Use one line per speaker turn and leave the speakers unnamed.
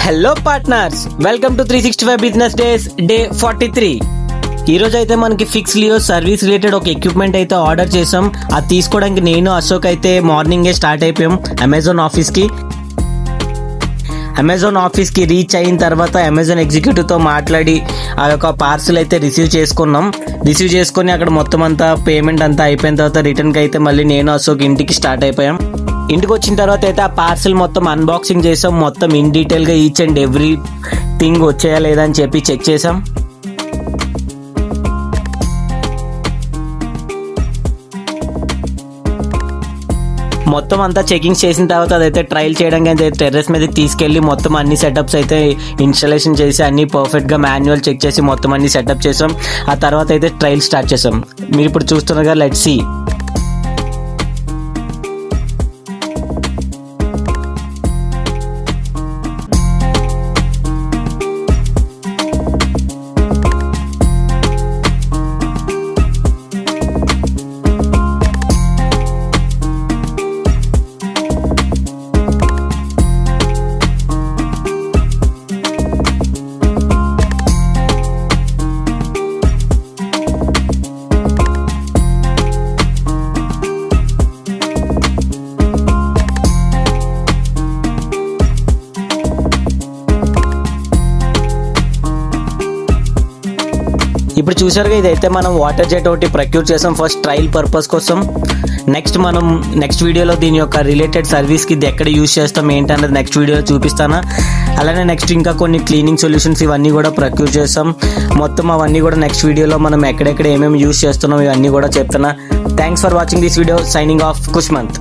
Hello partners, welcome to 365 business days day 43. ఈ రోజు అయితే మనకి ఫిక్స్ లియో సర్వీస్ రిలేటెడ్ ఒక ఎక్విప్మెంట్ అయితే ఆర్డర్ చేసాం. అది తీసుకోవడానికి నేను అశోక్ అయితే మార్నింగే స్టార్ట్ అయిపోయాం అమెజాన్ ఆఫీస్కి రీచ్ అయిన తర్వాత అమెజాన్ ఎగ్జిక్యూటివ్తో మాట్లాడి ఆ యొక్క పార్సిల్ అయితే రిసీవ్ చేసుకొని అక్కడ మొత్తం అంతా పేమెంట్ అంతా అయిపోయిన తర్వాత రిటర్న్కి అయితే మళ్ళీ నేను అశోక్ ఇంటికి స్టార్ట్ అయిపోయాం. ఇంటికి వచ్చిన తర్వాత అయితే ఆ పార్సిల్ మొత్తం అన్బాక్సింగ్ చేసాం. మొత్తం ఇన్ డీటెయిల్గా ఈచ్ అండ్ ఎవ్రీ థింగ్ వచ్చేయా లేదా అని చెప్పి చెక్ చేసాం. మొత్తం అంతా చెకింగ్ చేసిన తర్వాత అదైతే ట్రయల్ చేయడానికి అయితే టెర్రస్ మీదకి తీసుకెళ్ళి మొత్తం అన్ని సెటప్స్ అయితే ఇన్స్టాలేషన్ చేసి అన్ని పర్ఫెక్ట్గా మాన్యువల్ చెక్ చేసి మొత్తం అన్ని సెటప్ చేసాం. ఆ తర్వాత అయితే ట్రయల్ స్టార్ట్ చేసాం. మీరు ఇప్పుడు చూస్తున్నారుగా, లెట్స్ సీ. ఇప్పుడు చూసారుగా, ఇదైతే మనం వాటర్ జెట్ ఒకటి ప్రొక్యూర్ చేసాం ఫస్ట్ ట్రయల్ పర్పస్ కోసం. నెక్స్ట్ వీడియోలో దీని యొక్క రిలేటెడ్ సర్వీస్కి ఇది ఎక్కడ యూజ్ చేస్తాం ఏంటన్నది నెక్స్ట్ వీడియోలో చూపిస్తాను. అలానే నెక్స్ట్ ఇంకా కొన్ని క్లీనింగ్ సొల్యూషన్స్ ఇవన్నీ కూడా ప్రొక్యూర్ చేస్తాం. మొత్తం అవన్నీ కూడా నెక్స్ట్ వీడియోలో మనం ఎక్కడెక్కడ ఏమేమి యూజ్ చేస్తున్నాం ఇవన్నీ కూడా చెప్తున్నా. Thanks for watching this video. Signing off కుష్మంత్.